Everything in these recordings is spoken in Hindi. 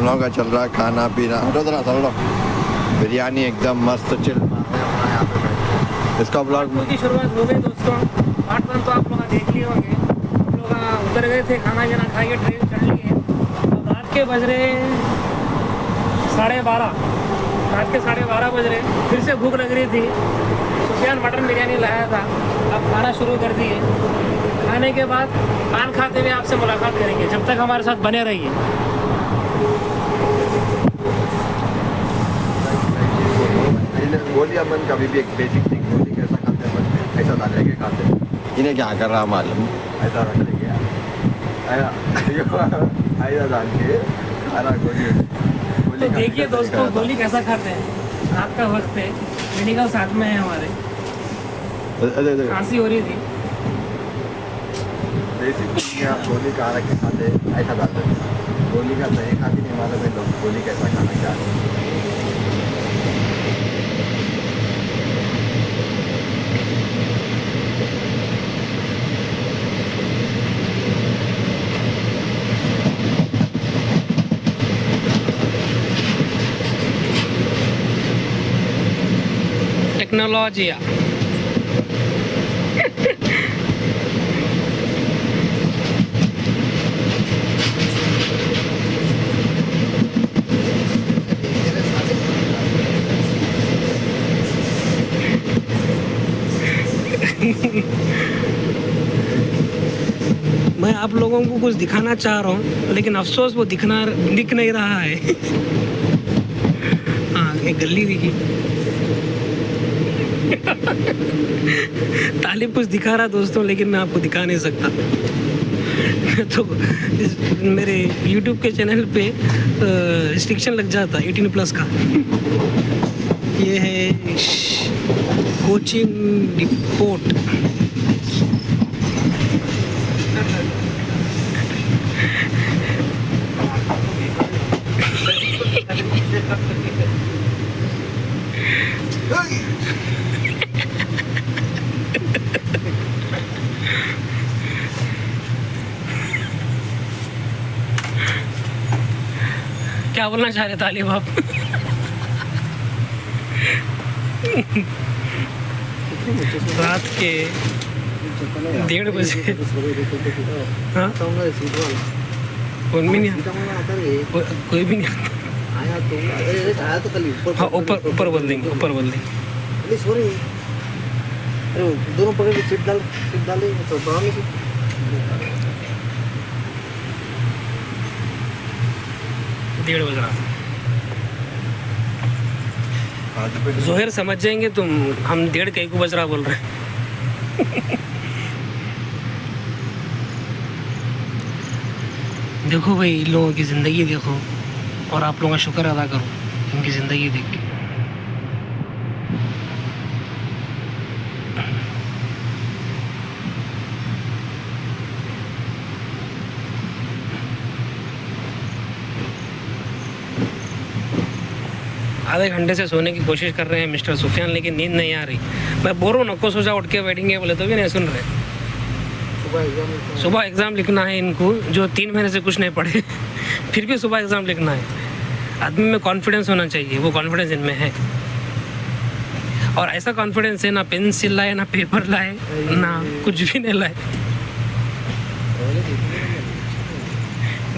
लोगों का चल रहा है खाना पीना। हटो जरा चलो, बिरयानी एकदम मस्त चिल यहाँ पे। इसका ब्लॉग की शुरुआत हो गई दोस्तों। पार्ट 1 तो आप लोग देख लिए होंगे। हम लोग उतर गए थे, खाना वाना खा के ट्रेन चढ़ लिए। अब रात के बज रहे 12:30, रात के 12:30 बज रहे। फिर से भूख लग रही थी। सुफियान मटन बिरयानी लाया था। अब खाना शुरू कर दिए। खाने के बाद पान खाते हुए आपसे मुलाकात करेंगे। जब तक हमारे साथ बने रहिए। गोली अमन कभी भी एक बेसिक थिंग, गोली कैसा खाते हैं बच्चे, ऐसा डाल के खाते हैं। इन्हें क्या कर रहा मालूम, ऐसा रख लेंगे ऐसा डाल के खाना गोली। तो देखिए दोस्तों गोली कैसा खाते हैं। रात का वक्त है, मेडिकल साथ में है हमारे। खांसी हो रही थी। बेसिक थिंग आप गोली कहाँ रख के खाते ऐसा डालते हैं। गोली का सही खाती नहीं मालूम है लोग गोली कैसा खाना चाहते हैं। टेक्नोलॉजी मैं आप लोगों को कुछ दिखाना चाह रहा हूँ, लेकिन अफसोस वो दिख नहीं रहा है। हाँ, एक गली दिखी। तालिब कुछ दिखा रहा दोस्तों, लेकिन मैं आपको दिखा नहीं सकता। तो मेरे YouTube के चैनल पे रिस्ट्रिक्शन लग जाता 18+ का। ये है कोचिंग डिपोट। क्या बोलना चाह रहे तालिब आप? रात के 1:30 बजे। हाँ, कोई भी नहीं आता। हाँ, ऊपर बोल देंगे। अरे दोनों पकड़ के चिप डाल तो बड़ा नहीं। डेढ़ बज रहा। जोहर समझ जाएंगे तुम, हम 1:30 कहीं को बज रहा बोल रहे हैं। देखो भाई, इन लोगों की ज़िंदगी देखो, और आप लोगों का शुक्र अदा करो इनकी ज़िंदगी देख के। आधे घंटे से सोने की कोशिश कर रहे हैं मिस्टर सुफियान, लेकिन नींद नहीं आ रही। मैं बोल रहा हूँ नको सो जा, उठ के बैठेंगे बोले तो भी नहीं सुन रहे। सुबह एग्ज़ाम लिखना है इनको, जो 3 महीने से कुछ नहीं पढ़े। फिर भी सुबह एग्ज़ाम लिखना है। आदमी में कॉन्फिडेंस होना चाहिए, वो कॉन्फिडेंस इनमें है। और ऐसा कॉन्फिडेंस है, ना पेंसिल लाए, ना पेपर लाए, ना कुछ भी नहीं लाए।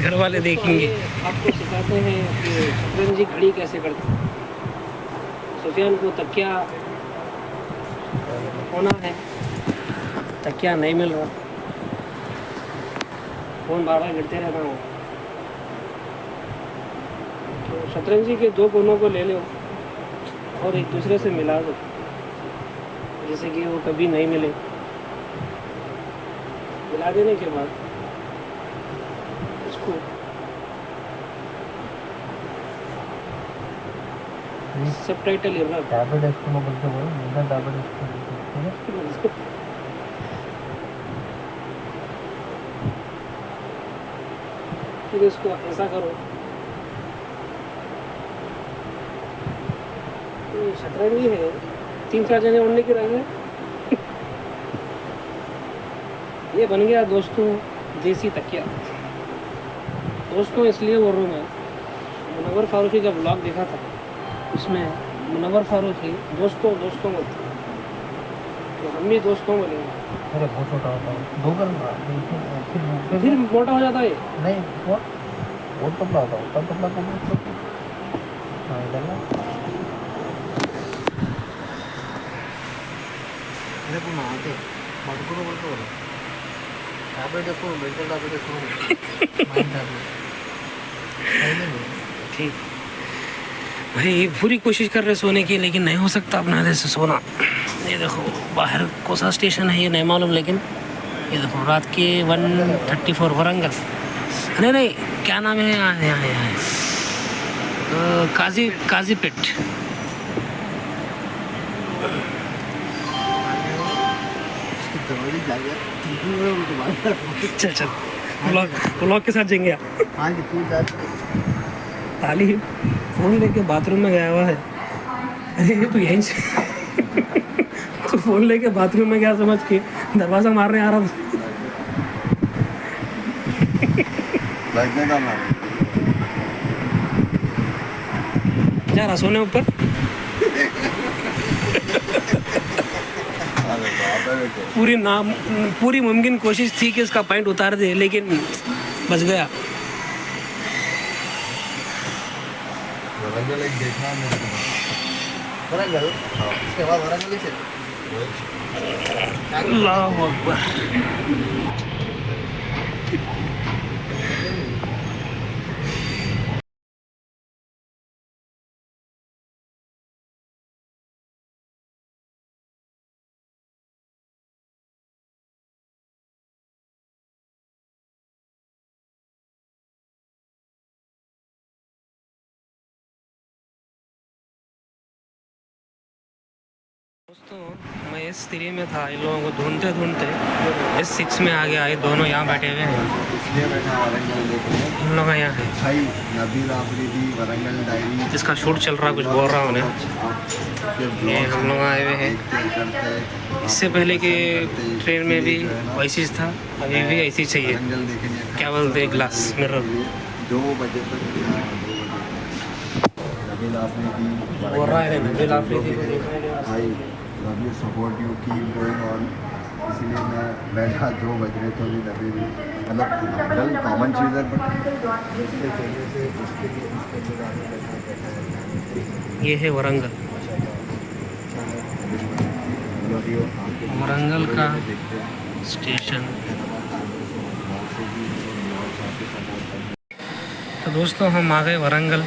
घर वाले देखेंगे। आपको सिखाते हैं कि शतरंजी घड़ी कैसे करते हैं। सुफियान को तकिया होना है, तकिया नहीं मिल रहा। फ़ोन बार गिरते रहता हूँ। तो शतरंजी के 2 कोनों को ले लो और एक दूसरे से मिला दो, जैसे कि वो कभी नहीं मिले। मिला देने के बाद उसको सबटाइटल टैबलेट इसको बोलते हो ना, टैबलेट इसको फिर इसको ऐसा करो। ये शतरंजी है, 3-4 जने उड़ने की रंग है। ये बन गया दोस्तों देसी तकिया। दोस्तों इसलिए बोल रहा हूँ मैं, मुनव्वर फारूकी का ब्लॉग देखा था, उसमें मुनव्वर फारूकी दोस्तों में थे, तो हम भी दोस्तों में लेंगे। अरे बहुत छोटा होता है, दो गल फिर मोटा हो जाता है। नहीं बहुत पतला होता है, तब पतला को हाँ इधर ना రేపు నాకే పడుకుని పడుకోవాలి ట్యాబ్లెట్ ఎక్కువ మెడికల్ ట్యాబ్లెట్ ఎక్కువ మైండ్ ట్యాబ్లెట్ ठीक भाई पूरी कोशिश कर रहे सोने की, लेकिन नहीं हो सकता अपना ऐसे सोना। ये देखो बाहर कौन सा स्टेशन है ये नहीं मालूम, लेकिन ये देखो रात के 1:34 वरंगल। नहीं क्या नाम है यहाँ काजीपेट। चल ब्लॉग के साथ जाएंगे आप। ताली फ़ोन लेके बाथरूम में गया हुआ है। अरे ये तो यहीं से तो फ़ोन लेके बाथरूम में गया समझ के दरवाज़ा मारने आ रहा था। लगने का ना जा रहा सोने ऊपर। पूरी मुमकिन कोशिश थी कि इसका पॉइंट उतार दे, लेकिन बच गया। वरंगल एक देखना है मेरे को। वरंगल उसके बाद वरंगल ही से अल्लाहु अकबर। दोस्तों मैं S3 में था, इन लोगों को ढूंढते S6 में आ गया। ये दोनों यहाँ बैठे हुए हैं, इसलिए बैठा वरंगल देखने। इन लोग यहाँ है। भाई नबील आफरीदी वरंगल डायरी इसका शूट चल रहा, कुछ बोल रहा उन्हें। ये हम लोग आए हुए हैं। इससे पहले के ट्रेन में भी वैसी था, अभी भी ऐसी चाहिए। वरंगल देखने क्या बोलते हैं, ग्लास मिरर। 2 बजे तक नबील आफरीदी बोल रहा है नबील आफरीदी को देखने के लिए। भाई love you, support you, keep going on. इसलिए मैं बैठा 2 बज रहे तो भी नबील मतलब गल कॉमन चीज़ है, बट जिसके वजह से उसके लिए ये है वरंगल। वरंगल का स्टेशन। तो दोस्तों हम आ गए वरंगल।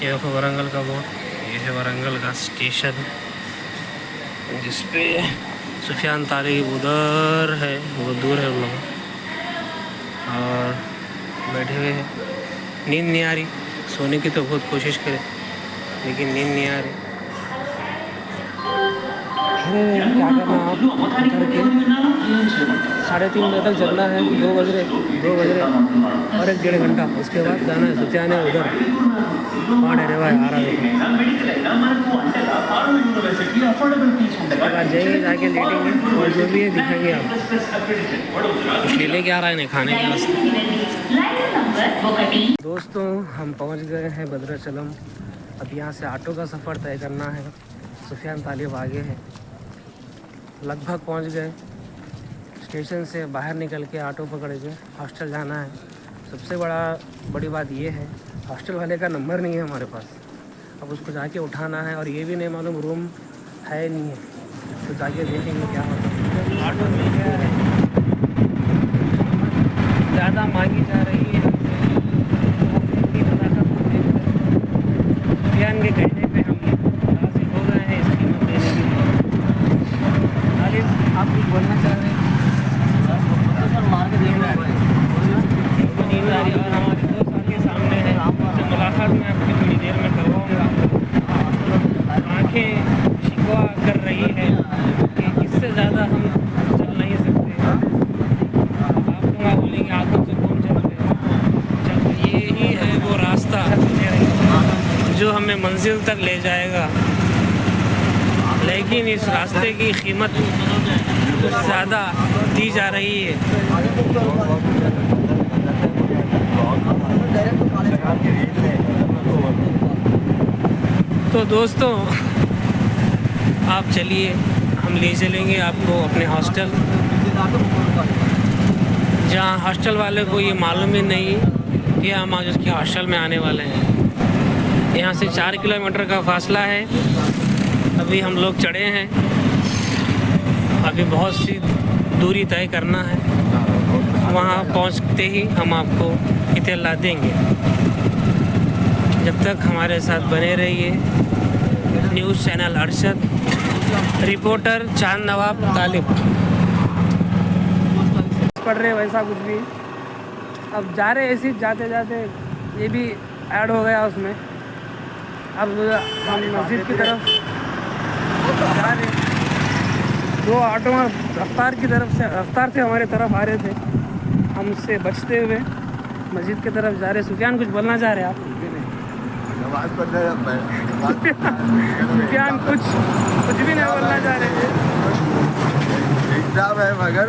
ये देखो वरंगल का बोर्ड, ये है वरंगल का स्टेशन, जिसपे सुफियान तालिब उधर है, वो दूर है उन लोग, और बैठे हुए हैं। नींद नहीं आ रही, सोने की तो बहुत कोशिश करें लेकिन नींद नहीं आ रही। अरे क्या करना आप करके 3:30 बजे तक चलना है। 2 बज रहे और 1-1.5 घंटा उसके बाद जाना है। सुफियान है उधर, वहाँ ठहरे हुआ है, आ रहा है। उसके बाद जाएंगे, जाके लेटेंगे और जो भी है दिखाएंगे आप। कुछ लेके आ रहा है नहीं खाने के वास्ते। दोस्तों हम पहुंच गए हैं भद्राचलम। अब यहाँ से ऑटो का सफ़र तय करना है। सुफियान तालिब आगे है, लगभग पहुंच गए। स्टेशन से बाहर निकल के ऑटो पकड़ के हॉस्टल जाना है। सबसे बड़ी बात ये है, हॉस्टल वाले का नंबर नहीं है हमारे पास। अब उसको जाके उठाना है, और ये भी नहीं मालूम रूम है नहीं है, तो जाके देखेंगे क्या होता है। ऑटो मिल गया है, ज़्यादा मांगी जा रही है। सुफियान के कहने पे हम राज़ी हो गए हैं इस कीमत देने के लिए। तालिब आप कुछ बोलना चाह रहे हैं? मार के देखना है नींद आ रही है, और हमारे दोस्त आगे सामने है, तो मुलाकात मैं आपकी थोड़ी देर में करवाऊँगा। आँखें शिकवा कर रही है कि इससे ज़्यादा हम चल नहीं सकते। आप लोग बोलेंगे आदम से कौन चलते हैं? चल यही है वो रास्ता जो हमें मंजिल तक ले जाएगा, लेकिन इस रास्ते की कीमत ज़्यादा दी जा रही है। तो दोस्तों आप चलिए, हम ले चलेंगे आपको अपने हॉस्टल, जहाँ हॉस्टल वाले को ये मालूम ही नहीं कि हम आज उसके हॉस्टल में आने वाले हैं। यहाँ से 4 किलोमीटर का फासला है। अभी हम लोग चढ़े हैं, अभी बहुत सी दूरी तय करना है। वहाँ पहुँचते ही हम आपको इत्तला देंगे। जब तक हमारे साथ बने रहिए। न्यूज़ चैनल अरशद, रिपोर्टर चांद नवाब तालिब। पढ़ रहे वैसा कुछ भी, अब जा रहे ऐसे जाते जाते ये भी ऐड हो गया उसमें। अब हम मस्जिद की तरफ जा रहे, 2 ऑटो रफ्तार से हमारे तरफ आ रहे थे। हम उससे बचते हुए मस्जिद की तरफ जा रहे। सुफियान कुछ बोलना चाह रहे हैं आप? नमाज पढ़ने सुफियान कुछ भी नहीं बोलना चाह रहे थे। एग्जाम है मगर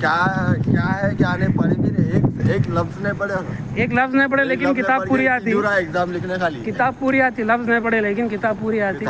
क्या है क्या नहीं पढ़े भी नहीं, एक लफ्ज नहीं पढ़े, एक लफ्ज नहीं पढ़े लेकिन किताब पूरी आती। एग्जाम लिखने खाली किताब पूरी आती, लफ्ज नहीं पढ़े लेकिन किताब पूरी आती।